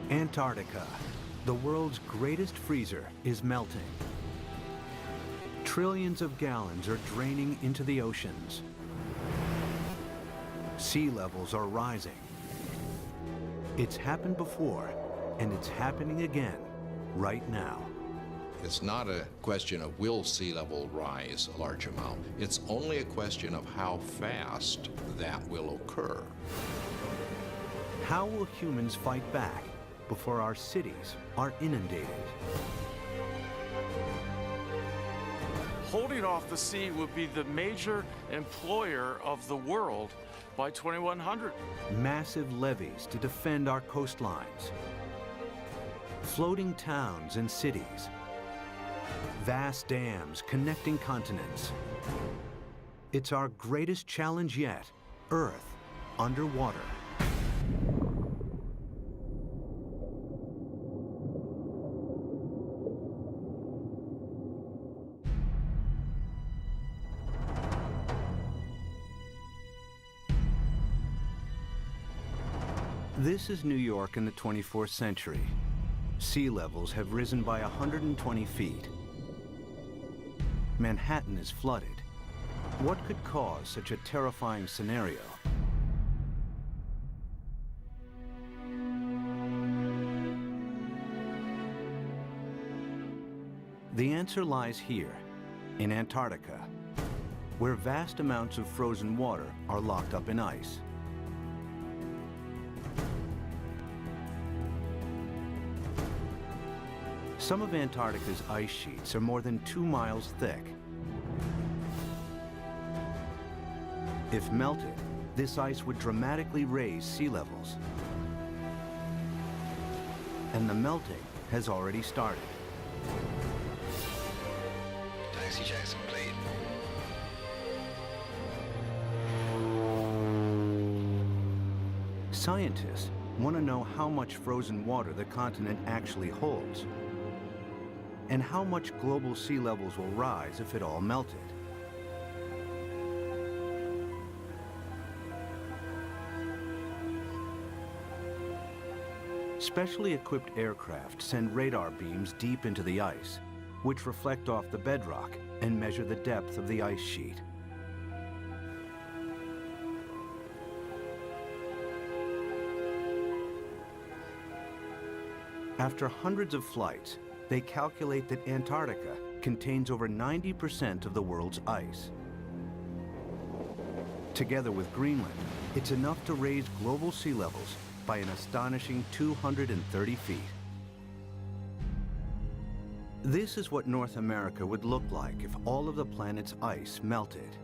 Antarctica, the world's greatest freezer, is melting. Trillions of gallons are draining into the oceans. Sea levels are rising. It's happened before, and it's happening again right now. It's not a question of will sea level rise a large amount. It's only a question of how fast that will occur. How will humans fight back before our cities are inundated? Holding off the sea would be the major employer of the world by 2100. Massive levees to defend our coastlines. Floating towns and cities. Vast dams connecting continents. It's our greatest challenge yet, Earth underwater. This is New York in the 24th century. Sea levels have risen by 120 feet. Manhattan is flooded. What could cause such a terrifying scenario? The answer lies here, in Antarctica, where vast amounts of frozen water are locked up in ice. Some of Antarctica's ice sheets are more than 2 miles thick. If melted, this ice would dramatically raise sea levels. And the melting has already started. Taxi checks complete. Scientists want to know how much frozen water the continent actually holds, and how much global sea levels will rise if it all melted. Specially equipped aircraft send radar beams deep into the ice, which reflect off the bedrock and measure the depth of the ice sheet. After hundreds of flights, they calculate that Antarctica contains over 90% of the world's ice. Together with Greenland, it's enough to raise global sea levels by an astonishing 230 feet. This is what North America would look like if all of the planet's ice melted.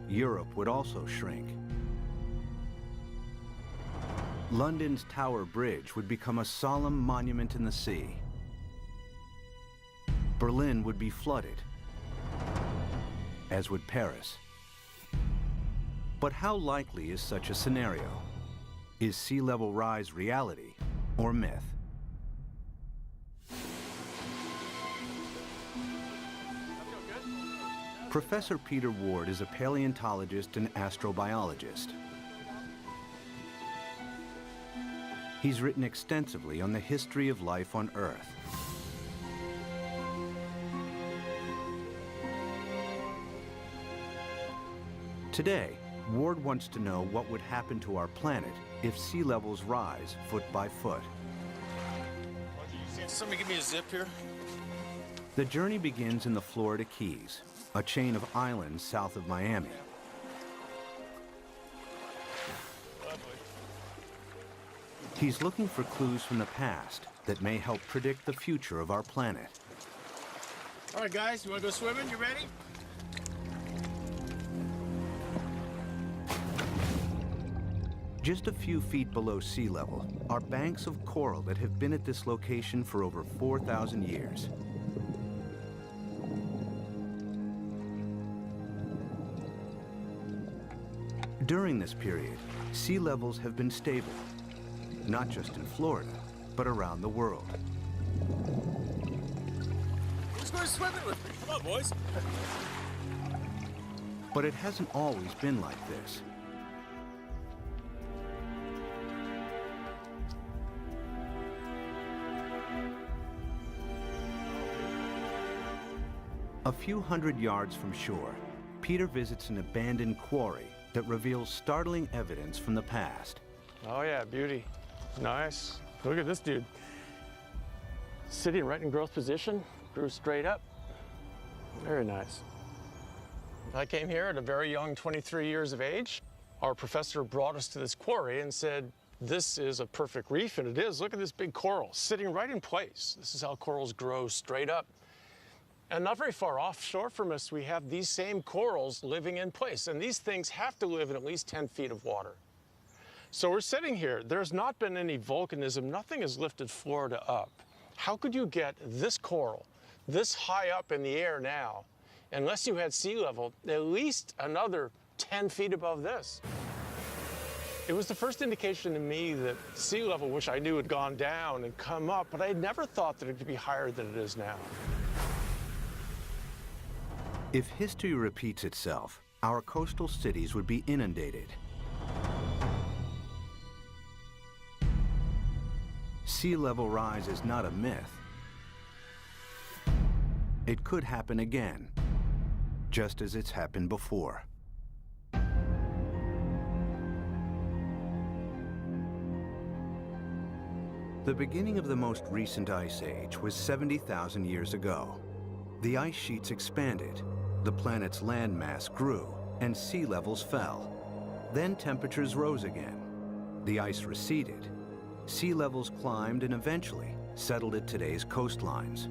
Europe would also shrink. London's Tower Bridge would become a solemn monument in the sea. Berlin would be flooded, as would Paris. But how likely is such a scenario? Is sea level rise reality or myth? Professor Peter Ward is a paleontologist and astrobiologist. He's written extensively on the history of life on Earth. Today, Ward wants to know what would happen to our planet if sea levels rise foot by foot. Somebody give me a zip here. The journey begins in the Florida Keys, a chain of islands south of Miami. He's looking for clues from the past that may help predict the future of our planet. All right, guys, you want to go swimming? You ready? Just a few feet below sea level are banks of coral that have been at this location for over 4,000 years. During this period, sea levels have been stable, not just in Florida, but around the world. Who's going swimming with me? Come on, boys. But it hasn't always been like this. A few hundred yards from shore, Peter visits an abandoned quarry that reveals startling evidence from the past. Oh yeah, beauty. Nice. Look at this dude. Sitting right in growth position, grew straight up. Very nice. I came here at a very young 23 years of age. Our professor brought us to this quarry and said, this is a perfect reef, and it is. Look at this big coral sitting right in place. This is how corals grow straight up. And not very far offshore from us, we have these same corals living in place. And these things have to live in at least 10 feet of water. So we're sitting here. There's not been any volcanism. Nothing has lifted Florida up. How could you get this coral this high up in the air now, unless you had sea level, at least another 10 feet above this? It was the first indication to me that sea level, which I knew had gone down and come up, but I had never thought that it could be higher than it is now. If history repeats itself, our coastal cities would be inundated. Sea level rise is not a myth. It could happen again, just as it's happened before. The beginning of the most recent ice age was 70,000 years ago. The ice sheets expanded, the planet's landmass grew, and sea levels fell. Then temperatures rose again. The ice receded. Sea levels climbed and eventually settled at today's coastlines.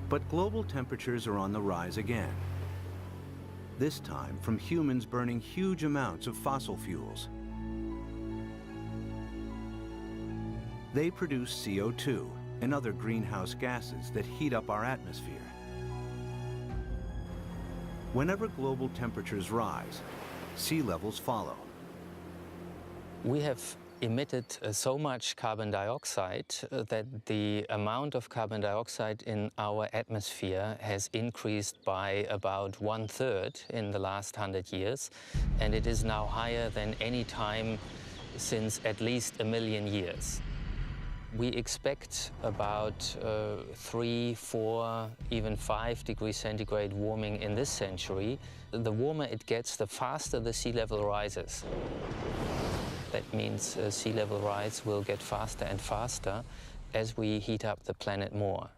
But global temperatures are on the rise again. This time from humans burning huge amounts of fossil fuels. They produce CO2 and other greenhouse gases that heat up our atmosphere. Whenever global temperatures rise, sea levels follow. We have emitted so much carbon dioxide that the amount of carbon dioxide in our atmosphere has increased by about 1/3 in the last 100 years, and it is now higher than any time since at least 1 million years. We expect about 3, 4, even 5 degrees centigrade warming in this century. The warmer it gets, the faster the sea level rises. That means sea level rise will get faster and faster as we heat up the planet more.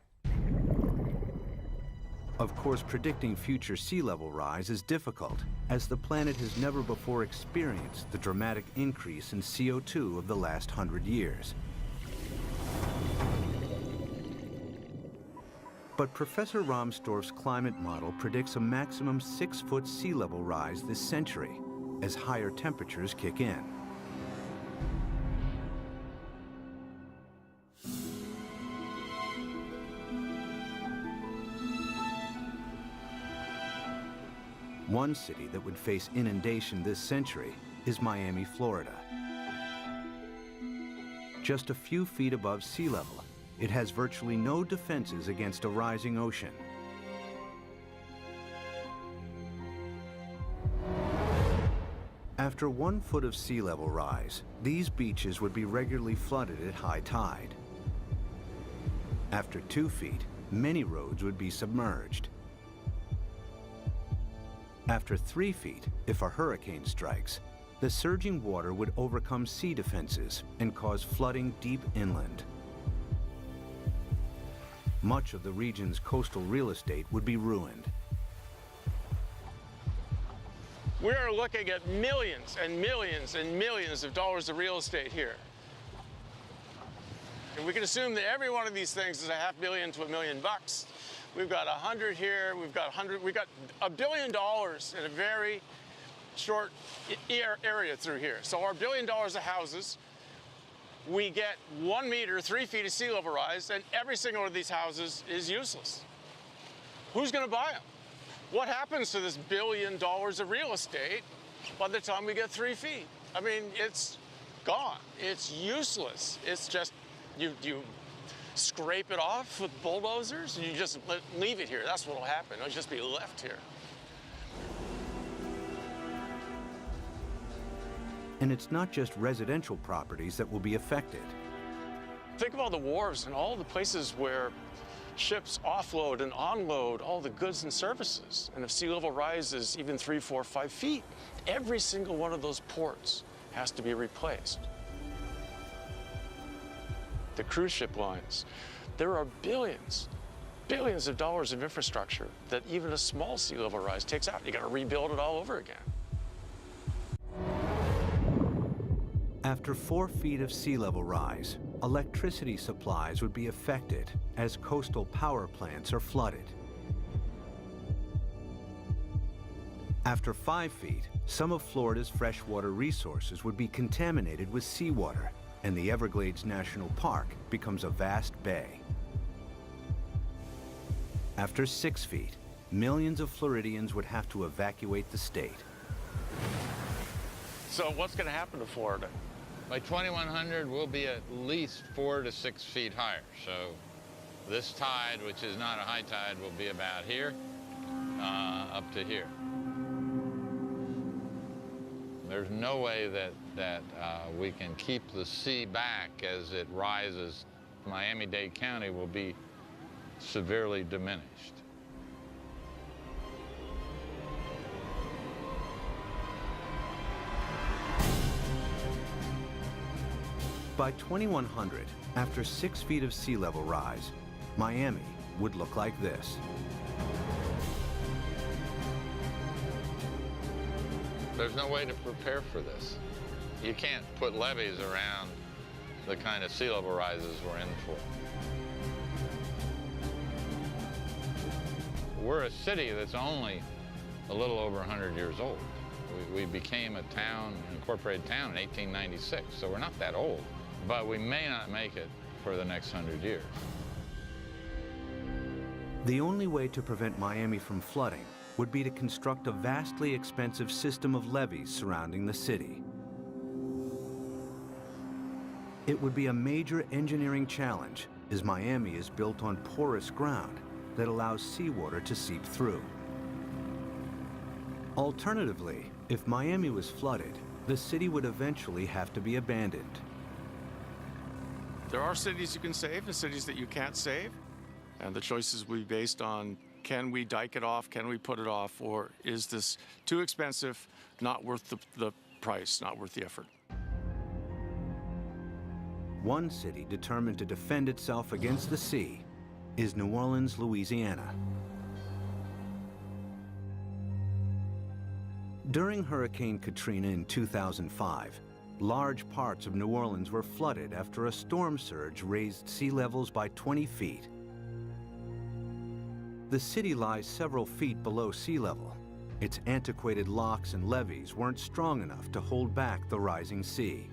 Of course, predicting future sea level rise is difficult, as the planet has never before experienced the dramatic increase in CO2 of the last 100 years. But Professor Rahmstorf's climate model predicts a maximum 6-foot sea level rise this century, as higher temperatures kick in. One city that would face inundation this century is Miami, Florida. Just a few feet above sea level, it has virtually no defenses against a rising ocean. After 1 foot of sea level rise, these beaches would be regularly flooded at high tide. After 2 feet, many roads would be submerged. After 3 feet, if a hurricane strikes, the surging water would overcome sea defenses and cause flooding deep inland. Much of the region's coastal real estate would be ruined. We are looking at millions and millions and millions of dollars of real estate here. And we can assume that every one of these things is $500,000 to $1 million. We've got 100 here, we've got $1 billion in a very short area through here. So our $1 billion of houses, we get 1 meter, 3 feet of sea level rise, and every single one of these houses is useless. Who's gonna buy them? What happens to this $1 billion of real estate by the time we get 3 feet? I mean, it's gone. It's useless. It's just, you scrape it off with bulldozers and you just leave it here. That's what'll happen. It'll just be left here. And it's not just residential properties that will be affected. Think of all the wharves and all the places where ships offload and unload all the goods and services. And if sea level rises even 3, 4, 5 feet, every single one of those ports has to be replaced. The cruise ship lines, there are billions of dollars of infrastructure that even a small sea level rise takes out. You got to rebuild it all over again. After 4 feet of sea level rise, electricity supplies would be affected as coastal power plants are flooded. After 5 feet, some of Florida's freshwater resources would be contaminated with seawater, and the Everglades National Park becomes a vast bay. After 6 feet, millions of Floridians would have to evacuate the state. So what's going to happen to Florida? By 2100, we'll be at least 4 to 6 feet higher. So this tide, which is not a high tide, will be about here, up to here. There's no way that we can keep the sea back as it rises. Miami-Dade County will be severely diminished. By 2100, after 6 feet of sea level rise, Miami would look like this. There's no way to prepare for this. You can't put levees around the kind of sea level rises we're in for. We're a city that's only a little over 100 years old. We became a town, an incorporated town in 1896, so we're not that old. But we may not make it for the next 100 years. The only way to prevent Miami from flooding would be to construct a vastly expensive system of levees surrounding the city. It would be a major engineering challenge, as Miami is built on porous ground that allows seawater to seep through. Alternatively, if Miami was flooded, the city would eventually have to be abandoned. There are cities you can save and cities that you can't save. And the choices will be based on, can we dike it off, can we put it off, or is this too expensive, not worth the price, not worth the effort? One city determined to defend itself against the sea is New Orleans, Louisiana. During Hurricane Katrina in 2005, large parts of New Orleans were flooded after a storm surge raised sea levels by 20 feet. The city lies several feet below sea level. Its antiquated locks and levees weren't strong enough to hold back the rising sea.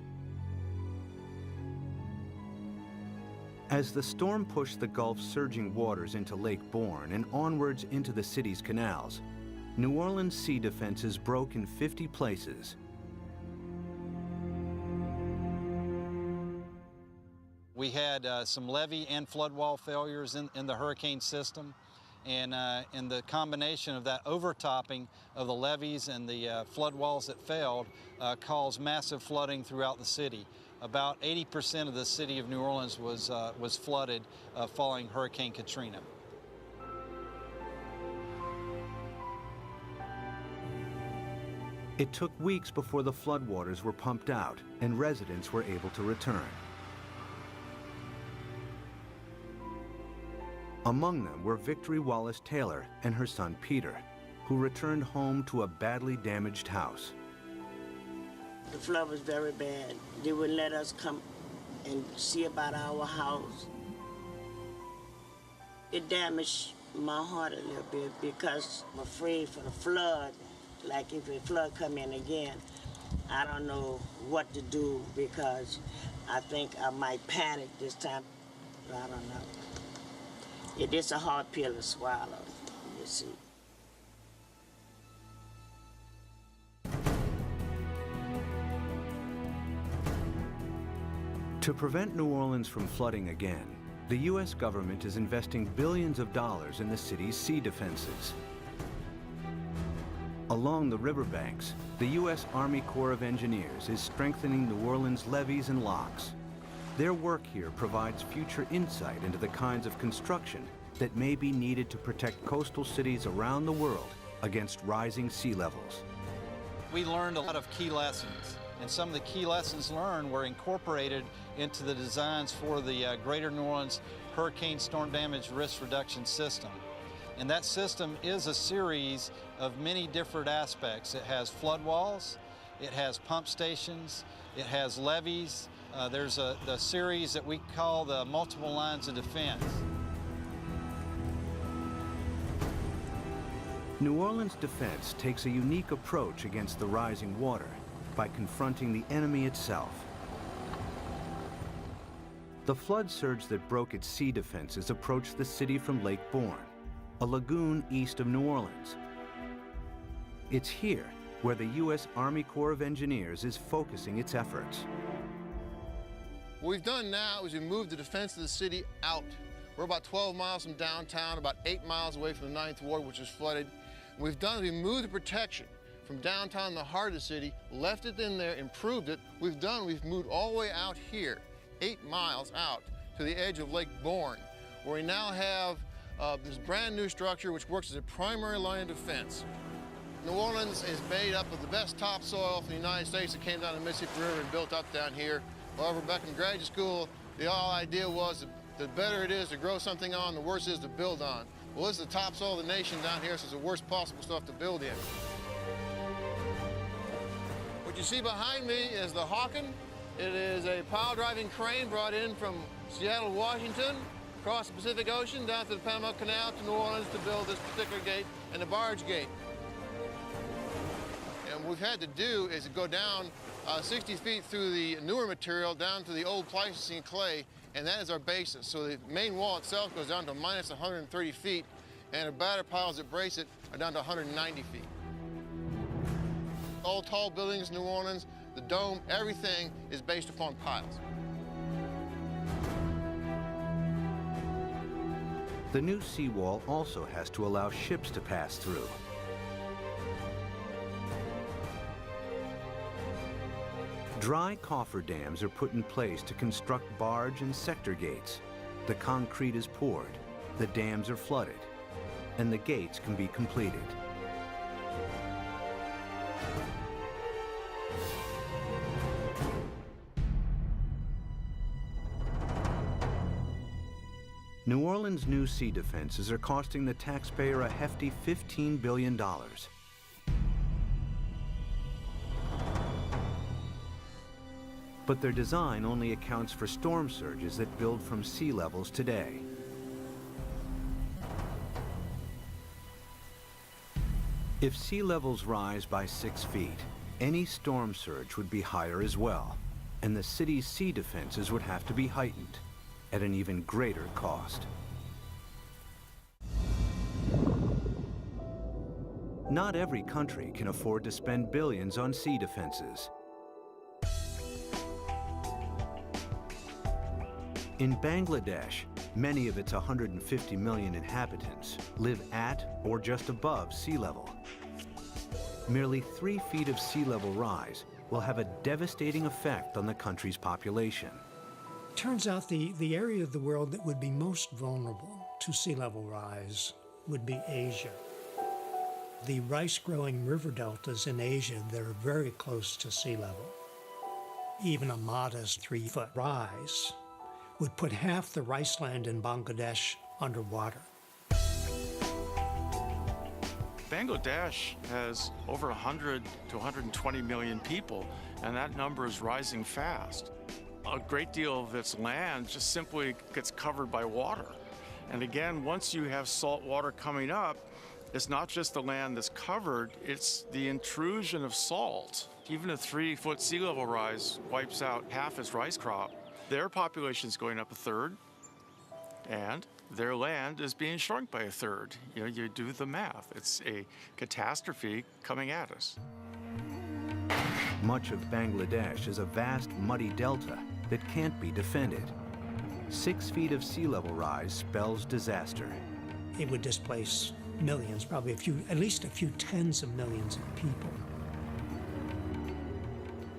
As the storm pushed the Gulf's surging waters into Lake Borgne and onwards into the city's canals, New Orleans' sea defenses broke in 50 places. We had some levee and flood wall failures in the hurricane system. And the combination of that overtopping of the levees and the flood walls that failed caused massive flooding throughout the city. About 80% of the city of New Orleans was flooded following Hurricane Katrina. It took weeks before the floodwaters were pumped out and residents were able to return. Among them were Victory Wallace Taylor and her son Peter, who returned home to a badly damaged house. The flood was very bad. They wouldn't let us come and see about our house. It damaged my heart a little bit because I'm afraid for the flood. Like if the flood come in again, I don't know what to do because I think I might panic this time. I don't know. It is a hard pill to swallow, you see. To prevent New Orleans from flooding again, the U.S. government is investing billions of dollars in the city's sea defenses. Along the riverbanks, the U.S. Army Corps of Engineers is strengthening New Orleans' levees and locks. Their work here provides future insight into the kinds of construction that may be needed to protect coastal cities around the world against rising sea levels. We learned a lot of key lessons, and some of the key lessons learned were incorporated into the designs for the Greater New Orleans Hurricane Storm Damage Risk Reduction System. And that system is a series of many different aspects. It has flood walls, it has pump stations, it has levees. There's the series that we call the multiple lines of defense. New Orleans defense takes a unique approach against the rising water by confronting the enemy itself. The flood surge that broke its sea defenses approached the city from Lake Bourne, a lagoon east of New Orleans. It's here where the U.S. Army Corps of Engineers is focusing its efforts. What we've done now is we moved the defense of the city out. We're about 12 miles from downtown, about 8 miles away from the 9th Ward, which is flooded. What we've done is we moved the protection from downtown, the heart of the city, left it in there, improved it. We've moved all the way out here, 8 miles out to the edge of Lake Bourne, where we now have this brand new structure which works as a primary line of defense. New Orleans is made up of the best topsoil from the United States that came down the Mississippi River and built up down here. However, back in graduate school, the whole idea was that the better it is to grow something on, the worse it is to build on. Well, this is the topsoil of the nation down here, so it's the worst possible stuff to build in. What you see behind me is the Hawken. It is a pile-driving crane brought in from Seattle, Washington, across the Pacific Ocean, down to the Panama Canal to New Orleans to build this particular gate and the barge gate. And what we've had to do is go down 60 feet through the newer material down to the old Pleistocene clay, and that is our basis. So the main wall itself goes down to minus 130 feet, and the batter piles that brace it are down to 190 feet. All tall buildings in New Orleans, the dome, everything is based upon piles. The new seawall also has to allow ships to pass through. Dry cofferdams are put in place to construct barge and sector gates. The concrete is poured, the dams are flooded, and the gates can be completed. New Orleans' new sea defenses are costing the taxpayer a hefty $15 billion. But their design only accounts for storm surges that build from sea levels today. If sea levels rise by 6 feet, any storm surge would be higher as well, and the city's sea defenses would have to be heightened at an even greater cost. Not every country can afford to spend billions on sea defenses. In Bangladesh, many of its 150 million inhabitants live at or just above sea level. Merely 3 feet of sea level rise will have a devastating effect on the country's population. Turns out the area of the world that would be most vulnerable to sea level rise would be Asia. The rice-growing river deltas in Asia that are very close to sea level. Even a modest 3-foot rise would put half the rice land in Bangladesh underwater. Bangladesh has over 100 to 120 million people, and that number is rising fast. A great deal of its land just simply gets covered by water. And again, once you have salt water coming up, it's not just the land that's covered, it's the intrusion of salt. Even a 3-foot sea level rise wipes out half its rice crop. Their population's going up 1/3, and their land is being shrunk by 1/3. You know, you do the math. It's a catastrophe coming at us. Much of Bangladesh is a vast muddy delta that can't be defended. 6 feet of sea level rise spells disaster. It would displace millions, probably at least a few tens of millions of people.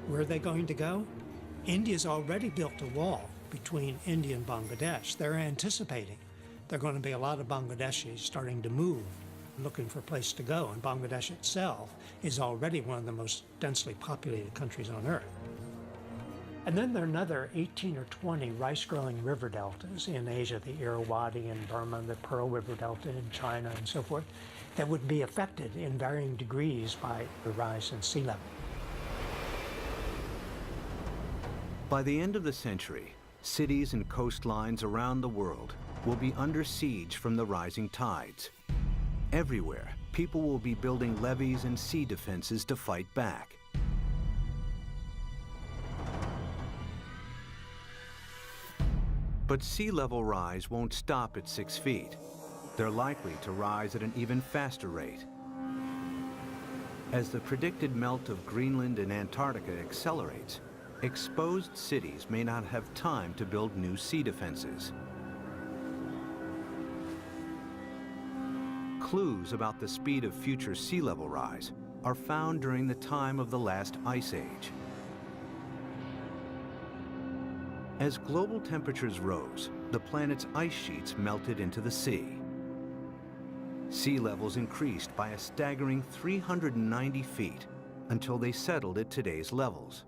Where are they going to go? India's already built a wall between India and Bangladesh. They're anticipating there are going to be a lot of Bangladeshis starting to move, looking for a place to go, and Bangladesh itself is already one of the most densely populated countries on earth. And then there are another 18 or 20 rice-growing river deltas in Asia, the Irrawaddy in Burma, the Pearl River Delta in China, and so forth, that would be affected in varying degrees by the rise in sea level. By the end of the century, cities and coastlines around the world will be under siege from the rising tides. Everywhere, people will be building levees and sea defenses to fight back. But sea level rise won't stop at 6 feet. They're likely to rise at an even faster rate. As the predicted melt of Greenland and Antarctica accelerates, exposed cities may not have time to build new sea defenses. Clues about the speed of future sea level rise are found during the time of the last ice age. As global temperatures rose, the planet's ice sheets melted into the sea. Sea levels increased by a staggering 390 feet until they settled at today's levels.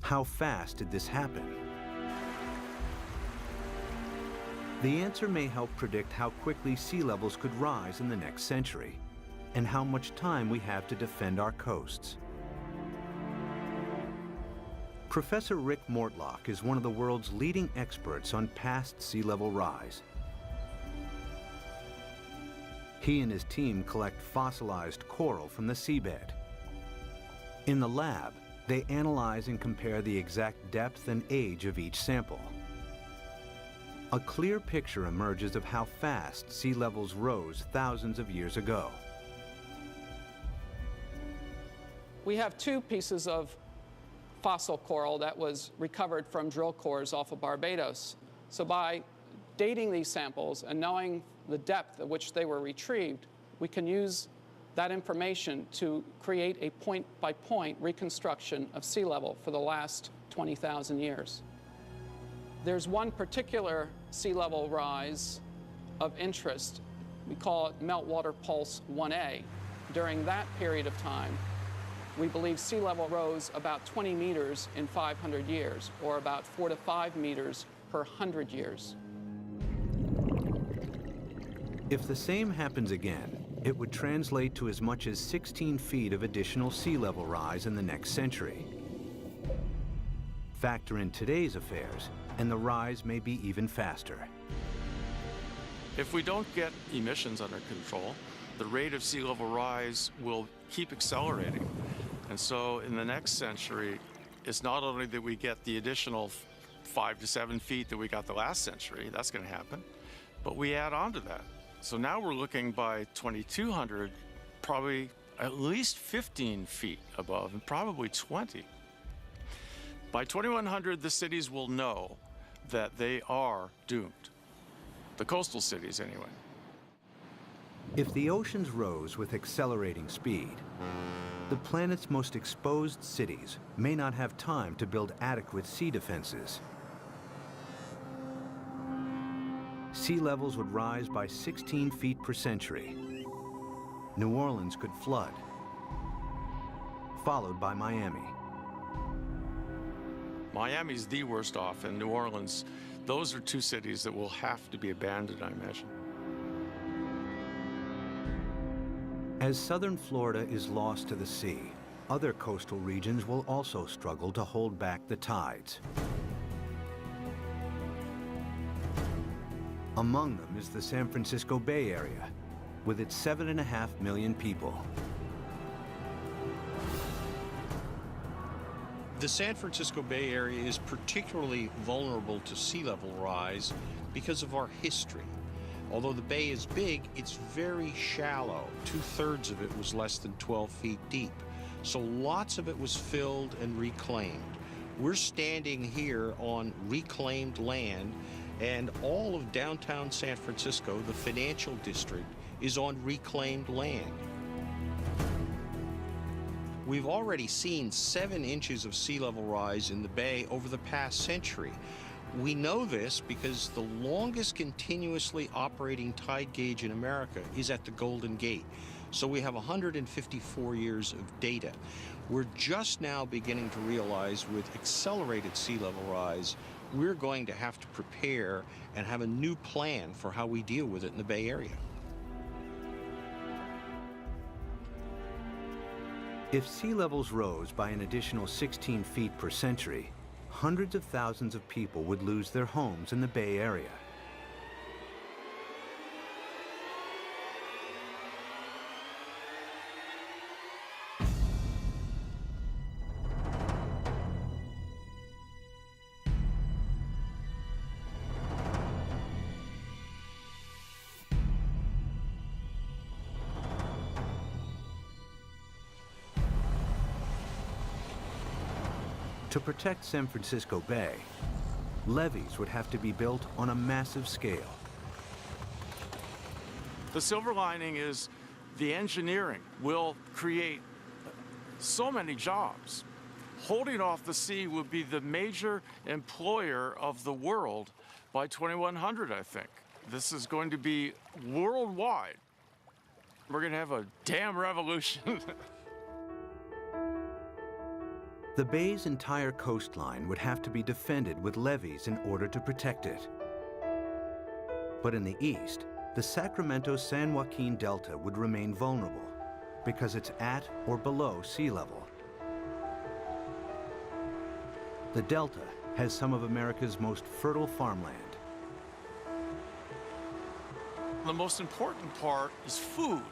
How fast did this happen? The answer may help predict how quickly sea levels could rise in the next century, and how much time we have to defend our coasts. Professor Rick Mortlock is one of the world's leading experts on past sea level rise. He and his team collect fossilized coral from the seabed. In the lab, they analyze and compare the exact depth and age of each sample. A clear picture emerges of how fast sea levels rose thousands of years ago. We have 2 pieces of fossil coral that was recovered from drill cores off of Barbados. So by dating these samples and knowing the depth at which they were retrieved, we can use that information to create a point-by-point reconstruction of sea level for the last 20,000 years. There's one particular sea level rise of interest. We call it Meltwater Pulse 1A. During that period of time, we believe sea level rose about 20 meters in 500 years, or about 4 to 5 meters per 100 years. If the same happens again, it would translate to as much as 16 feet of additional sea level rise in the next century. Factor in today's affairs, and the rise may be even faster. If we don't get emissions under control, the rate of sea level rise will keep accelerating. And so in the next century, it's not only that we get the additional 5 to 7 feet that we got the last century, that's going to happen, but we add on to that. So now we're looking by 2200, probably at least 15 feet above, and probably 20. By 2100, the cities will know that they are doomed. The coastal cities, anyway. If the oceans rose with accelerating speed, the planet's most exposed cities may not have time to build adequate sea defenses. Sea levels would rise by 16 feet per century. New Orleans could flood, followed by Miami. Miami's the worst off, and New Orleans, those are 2 cities that will have to be abandoned, I imagine. As southern Florida is lost to the sea, other coastal regions will also struggle to hold back the tides. Among them is the San Francisco Bay Area, with its 7.5 million people. The San Francisco Bay Area is particularly vulnerable to sea level rise because of our history. Although the bay is big, it's very shallow. 2/3 of it was less than 12 feet deep. So lots of it was filled and reclaimed. We're standing here on reclaimed land, and all of downtown San Francisco, the financial district, is on reclaimed land. We've already seen 7 inches of sea level rise in the bay over the past century. We know this because the longest continuously operating tide gauge in America is at the Golden Gate. So we have 154 years of data. We're just now beginning to realize with accelerated sea level rise, we're going to have to prepare and have a new plan for how we deal with it in the Bay Area. If sea levels rose by an additional 16 feet per century, hundreds of thousands of people would lose their homes in the Bay Area. To protect San Francisco Bay, levees would have to be built on a massive scale. The silver lining is the engineering will create so many jobs. Holding off the sea will be the major employer of the world by 2100, I think. This is going to be worldwide. We're going to have a damn revolution. The bay's entire coastline would have to be defended with levees in order to protect it. But in the east, the Sacramento-San Joaquin Delta would remain vulnerable because it's at or below sea level. The Delta has some of America's most fertile farmland. The most important part is food.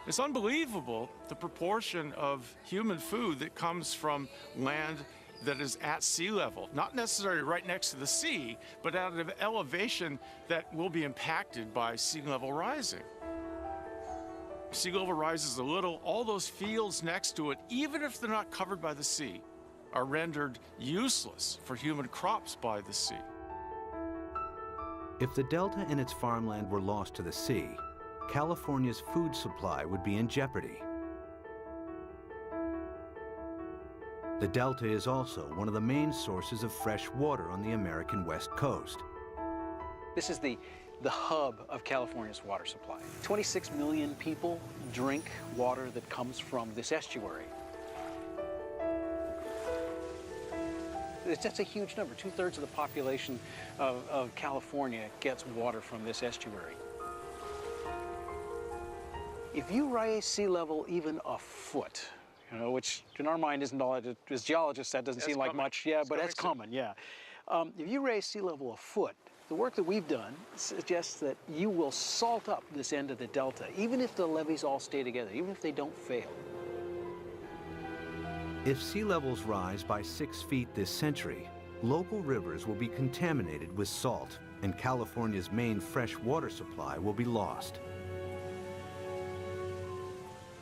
It's unbelievable the proportion of human food that comes from land that is at sea level, not necessarily right next to the sea, but at an elevation that will be impacted by sea level rising. Sea level rises a little, all those fields next to it, even if they're not covered by the sea, are rendered useless for human crops by the sea. If the Delta and its farmland were lost to the sea, California's food supply would be in jeopardy. The Delta is also one of the main sources of fresh water on the American West Coast. This is the hub of California's water supply. 26 million people drink water that comes from this estuary. That's a huge number. 2/3 of the population of California gets water from this estuary. If you raise sea level even a foot, you know, which in our mind isn't all, as geologists, that doesn't seem like much, yeah, but that's common, yeah. If you raise sea level a foot, the work that we've done suggests that you will salt up this end of the Delta, even if the levees all stay together, even if they don't fail. If sea levels rise by 6 feet this century, local rivers will be contaminated with salt, and California's main fresh water supply will be lost.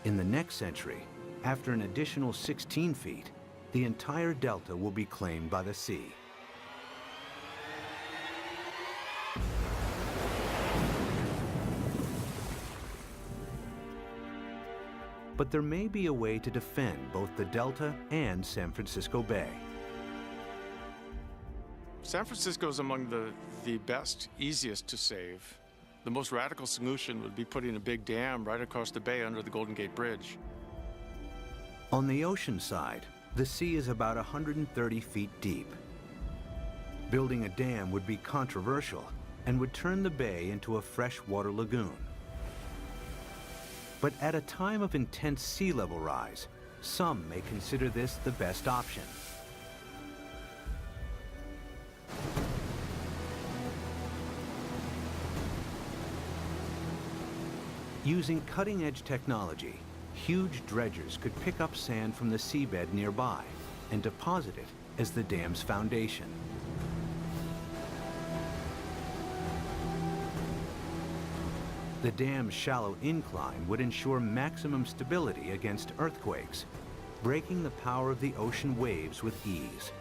In the next century, after an additional 16 feet, the entire Delta will be claimed by the sea. But there may be a way to defend both the Delta and San Francisco Bay. San Francisco is among the best, easiest to save. The most radical solution would be putting a big dam right across the bay under the Golden Gate Bridge. On the ocean side, the sea is about 130 feet deep. Building a dam would be controversial and would turn the bay into a freshwater lagoon. But at a time of intense sea level rise, some may consider this the best option. Using cutting-edge technology, huge dredgers could pick up sand from the seabed nearby and deposit it as the dam's foundation. The dam's shallow incline would ensure maximum stability against earthquakes, breaking the power of the ocean waves with ease.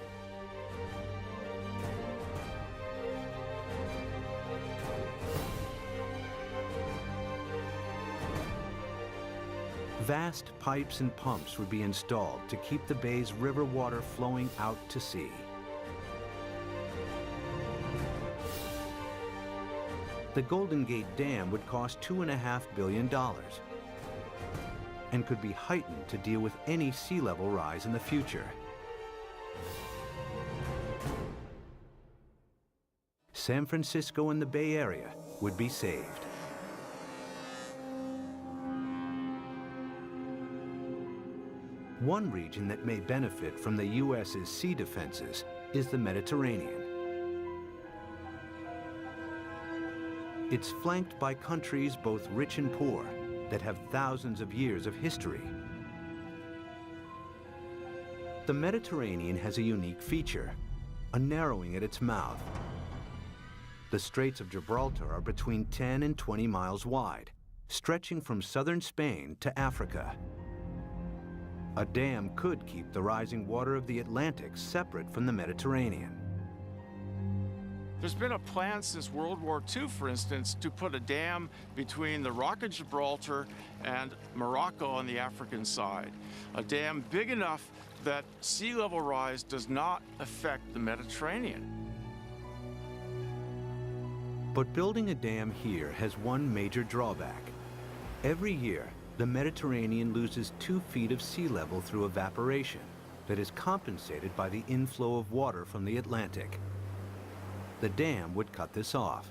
Vast pipes and pumps would be installed to keep the bay's river water flowing out to sea. The Golden Gate Dam would cost $2.5 billion and could be heightened to deal with any sea level rise in the future. San Francisco and the Bay Area would be saved. One region that may benefit from the U.S.'s sea defenses is the Mediterranean. It's flanked by countries both rich and poor that have thousands of years of history. The Mediterranean has a unique feature, a narrowing at its mouth. The Straits of Gibraltar are between 10 and 20 miles wide, stretching from southern Spain to Africa. A dam could keep the rising water of the Atlantic separate from the Mediterranean. There's been a plan since World War II, for instance, to put a dam between the Rock of Gibraltar and Morocco on the African side. A dam big enough that sea level rise does not affect the Mediterranean. But building a dam here has one major drawback. Every year, the Mediterranean loses 2 feet of sea level through evaporation that is compensated by the inflow of water from the Atlantic. The dam would cut this off.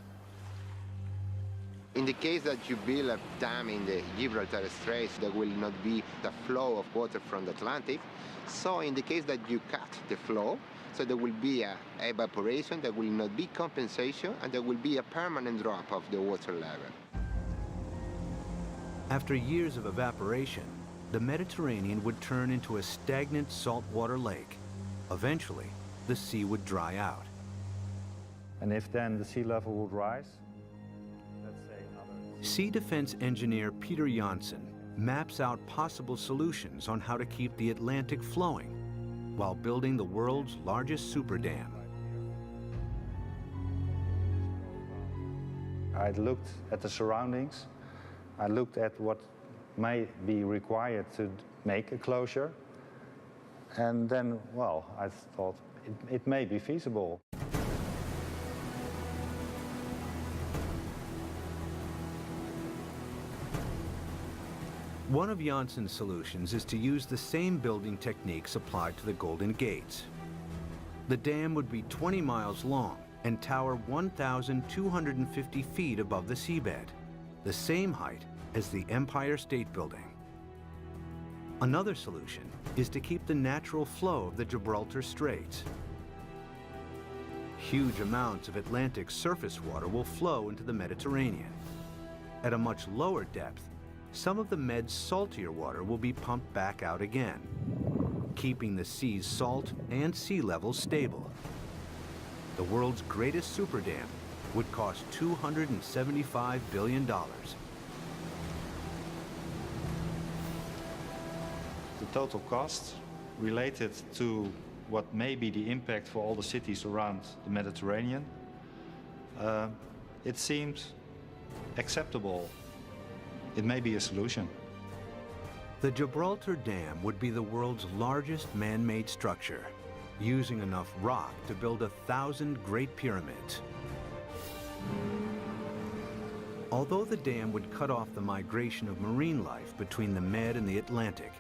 In the case that you build a dam in the Gibraltar Straits, there will not be the flow of water from the Atlantic. So in the case that you cut the flow, so there will be a evaporation, there will not be compensation, and there will be a permanent drop of the water level. After years of evaporation, the Mediterranean would turn into a stagnant saltwater lake. Eventually, the sea would dry out. And if then the sea level would rise, let's say another... Sea defense engineer Peter Janssen maps out possible solutions on how to keep the Atlantic flowing while building the world's largest super dam. I looked at the surroundings. I looked at what may be required to make a closure. And then, well, I thought it may be feasible. One of Janssen's solutions is to use the same building techniques applied to the Golden Gates. The dam would be 20 miles long and tower 1,250 feet above the seabed, the same height as the Empire State Building. Another solution is to keep the natural flow of the Gibraltar Straits. Huge amounts of Atlantic surface water will flow into the Mediterranean. At a much lower depth, some of the Med's saltier water will be pumped back out again, keeping the sea's salt and sea levels stable. The world's greatest super dam would cost $275 billion. The total cost related to what may be the impact for all the cities around the Mediterranean, it seemed acceptable. It may be a solution. The Gibraltar Dam would be the world's largest man-made structure, using enough rock to build 1,000 Great Pyramids. Although the dam would cut off the migration of marine life between the Med and the Atlantic,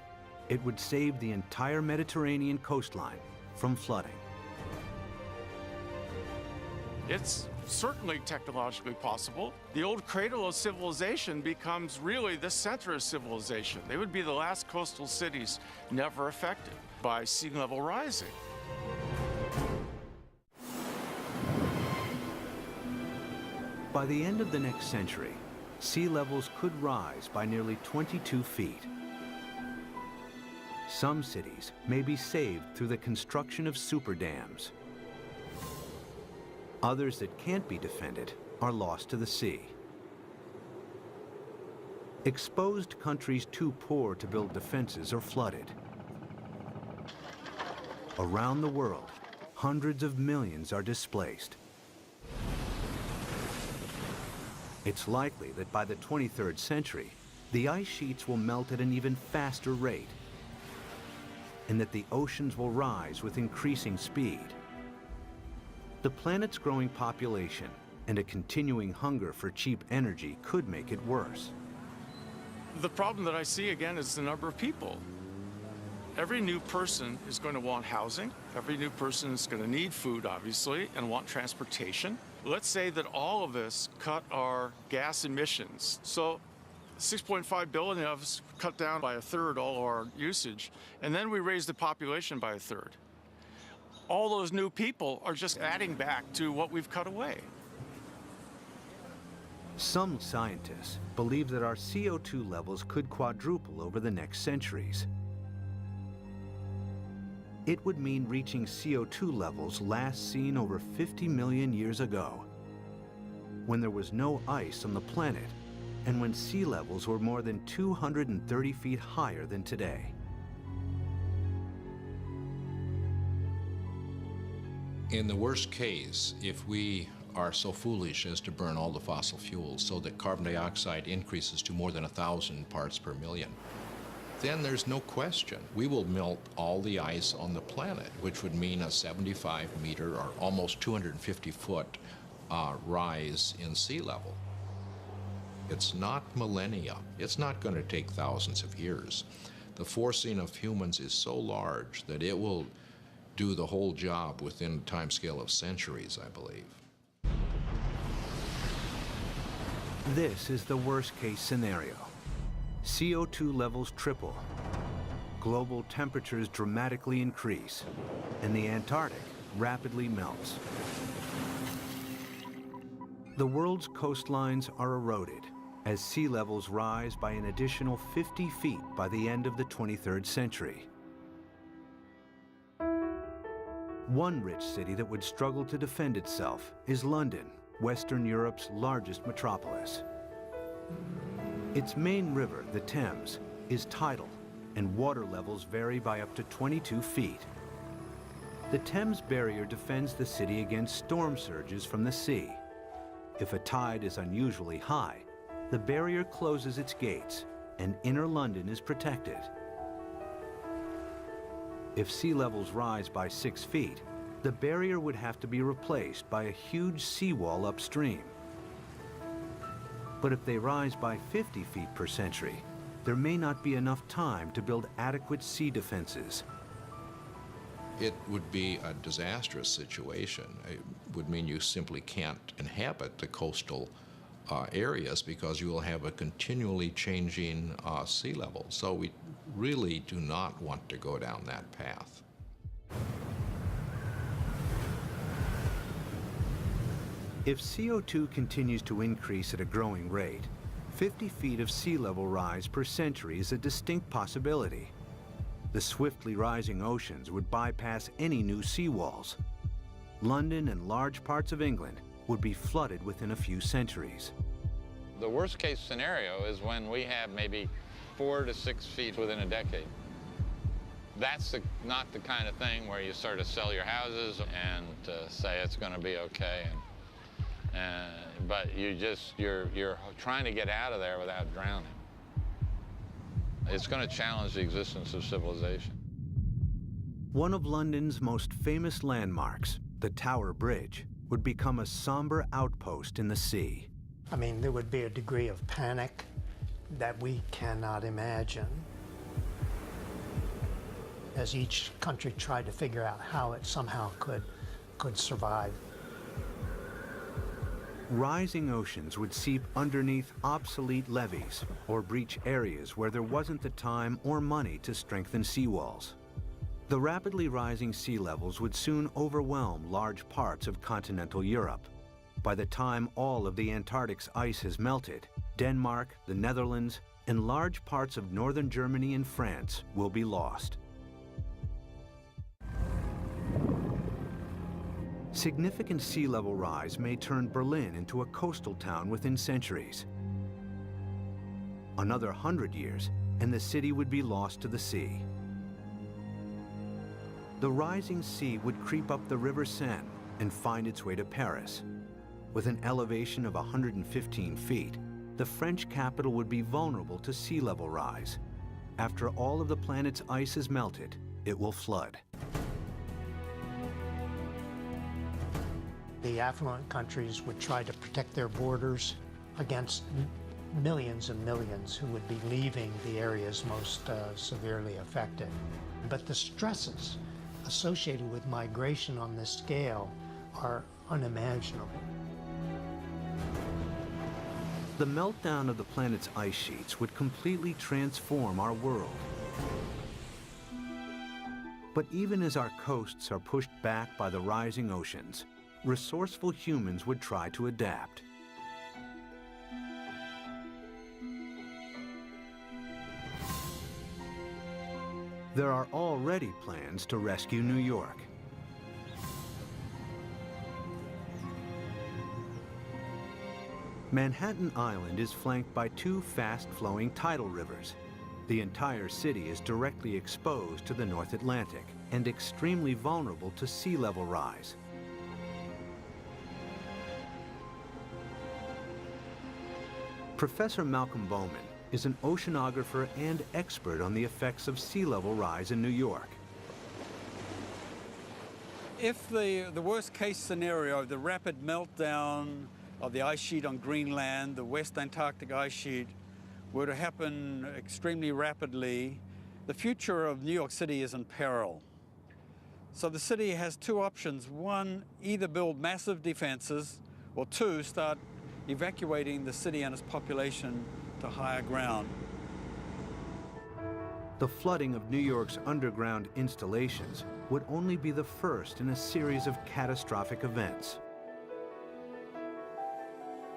it would save the entire Mediterranean coastline from flooding. It's certainly technologically possible. The old cradle of civilization becomes really the center of civilization. They would be the last coastal cities never affected by sea level rising. By the end of the next century, sea levels could rise by nearly 22 feet. Some cities may be saved through the construction of super dams. Others that can't be defended are lost to the sea. Exposed countries too poor to build defenses are flooded. Around the world, hundreds of millions are displaced. It's likely that by the 23rd century, the ice sheets will melt at an even faster rate, and that the oceans will rise with increasing speed. The planet's growing population and a continuing hunger for cheap energy could make it worse. The problem that I see again is the number of people. Every new person is going to want housing. Every new person is going to need food, obviously, and want transportation. Let's say that all of us cut our gas emissions. So 6.5 billion of us cut down by a third all our usage, and then we raise the population by a third. All those new people are just adding back to what we've cut away. Some scientists believe that our CO2 levels could quadruple over the next centuries. It would mean reaching CO2 levels last seen over 50 million years ago, when there was no ice on the planet and when sea levels were more than 230 feet higher than today. In the worst case, if we are so foolish as to burn all the fossil fuels so that carbon dioxide increases to more than 1,000 parts per million, then there's no question we will melt all the ice on the planet, which would mean a 75-meter or almost 250-foot rise in sea level. It's not millennia. It's not going to take thousands of years. The forcing of humans is so large that it will do the whole job within a timescale of centuries, I believe. This is the worst-case scenario. CO2 levels triple, global temperatures dramatically increase, and the Antarctic rapidly melts. The world's coastlines are eroded as sea levels rise by an additional 50 feet by the end of the 23rd century. One rich city that would struggle to defend itself is London, Western Europe's largest metropolis. Its main river, the Thames, is tidal, and water levels vary by up to 22 feet. The Thames barrier defends the city against storm surges from the sea. If a tide is unusually high, the barrier closes its gates, and inner London is protected. If sea levels rise by 6 feet, the barrier would have to be replaced by a huge seawall upstream. But if they rise by 50 feet per century, there may not be enough time to build adequate sea defenses. It would be a disastrous situation. It would mean you simply can't inhabit the coastal areas because you will have a continually changing sea level. So we really do not want to go down that path. If CO2 continues to increase at a growing rate, 50 feet of sea level rise per century is a distinct possibility. The swiftly rising oceans would bypass any new seawalls. London and large parts of England would be flooded within a few centuries. The worst case scenario is when we have maybe 4 to 6 feet within a decade. That's not the kind of thing where you sort of sell your houses and say it's going to be okay. But you're trying to get out of there without drowning. It's going to challenge the existence of civilization. One of London's most famous landmarks, the Tower Bridge, would become a somber outpost in the sea. I mean, there would be a degree of panic that we cannot imagine as each country tried to figure out how it somehow could survive. Rising oceans would seep underneath obsolete levees or breach areas where there wasn't the time or money to strengthen seawalls. The rapidly rising sea levels would soon overwhelm large parts of continental Europe. By the time all of the Antarctic's ice has melted, Denmark, the Netherlands, and large parts of northern Germany and France will be lost. Significant sea level rise may turn Berlin into a coastal town within centuries. Another 100 years, and the city would be lost to the sea. The rising sea would creep up the River Seine and find its way to Paris. With an elevation of 115 feet, the French capital would be vulnerable to sea level rise. After all of the planet's ice is melted, it will flood. The affluent countries would try to protect their borders against millions and millions who would be leaving the areas most severely affected. But the stresses associated with migration on this scale are unimaginable. The meltdown of the planet's ice sheets would completely transform our world. But even as our coasts are pushed back by the rising oceans, resourceful humans would try to adapt. There are already plans to rescue New York. Manhattan Island is flanked by two fast-flowing tidal rivers. The entire city is directly exposed to the North Atlantic and extremely vulnerable to sea level rise. Professor Malcolm Bowman is an oceanographer and expert on the effects of sea level rise in New York. If the worst case scenario, the rapid meltdown of the ice sheet on Greenland, the West Antarctic ice sheet, were to happen extremely rapidly, the future of New York City is in peril. So the city has two options. One, either build massive defenses, or two, start evacuating the city and its population to higher ground. The flooding of New York's underground installations would only be the first in a series of catastrophic events.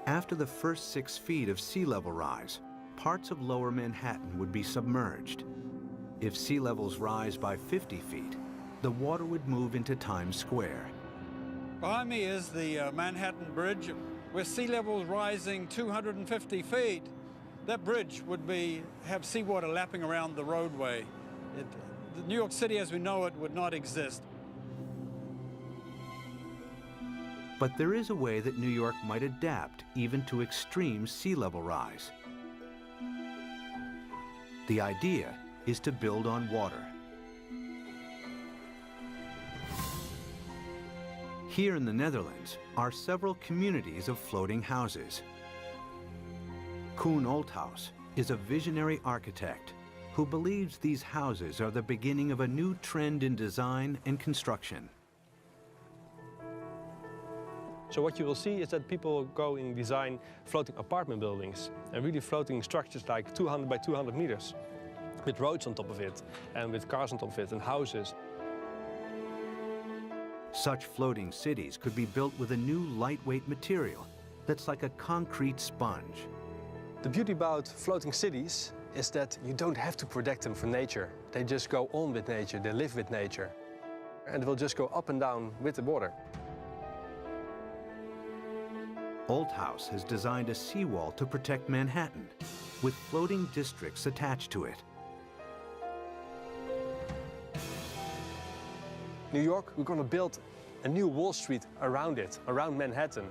After the first 6 feet of sea level rise, parts of lower Manhattan would be submerged. If sea levels rise by 50 feet, the water would move into Times Square. Behind me is the Manhattan Bridge, with sea levels rising 250 feet. That bridge would have seawater lapping around the roadway. New York City as we know it would not exist. But there is a way that New York might adapt even to extreme sea level rise. The idea is to build on water. Here in the Netherlands are several communities of floating houses. Koen Olthaus is a visionary architect who believes these houses are the beginning of a new trend in design and construction. So what you will see is that people go and design floating apartment buildings and really floating structures like 200 by 200 meters with roads on top of it and with cars on top of it and houses. Such floating cities could be built with a new lightweight material that's like a concrete sponge. The beauty about floating cities is that you don't have to protect them from nature. They just go on with nature, they live with nature. And they will just go up and down with the water. Olthaus has designed a seawall to protect Manhattan, with floating districts attached to it. New York, we're going to build a new Wall Street around it, around Manhattan.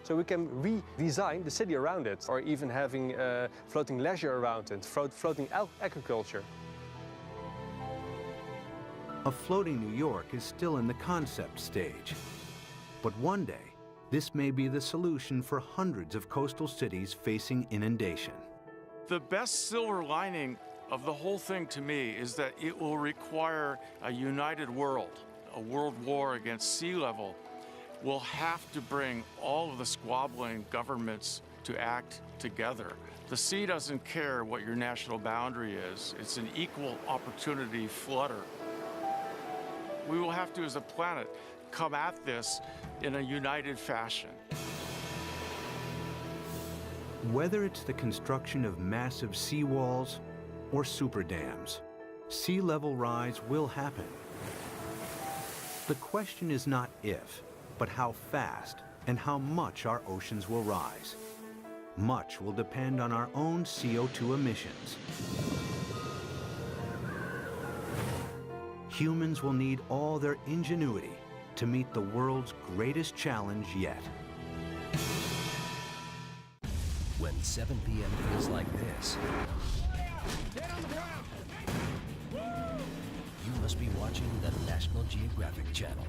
So we can redesign the city around it, or even having floating leisure around it, floating agriculture. A floating New York is still in the concept stage. But one day, this may be the solution for hundreds of coastal cities facing inundation. The best silver lining of the whole thing to me is that it will require a united world. A world war against sea level will have to bring all of the squabbling governments to act together. The sea doesn't care what your national boundary is. It's an equal opportunity flooder. We will have to, as a planet, come at this in a united fashion. Whether it's the construction of massive seawalls or super dams, sea level rise will happen. The question is not if, but how fast and how much our oceans will rise. Much will depend on our own CO2 emissions. Humans will need all their ingenuity to meet the world's greatest challenge yet. When 7 p.m. feels like this, you must be watching the National Geographic Channel.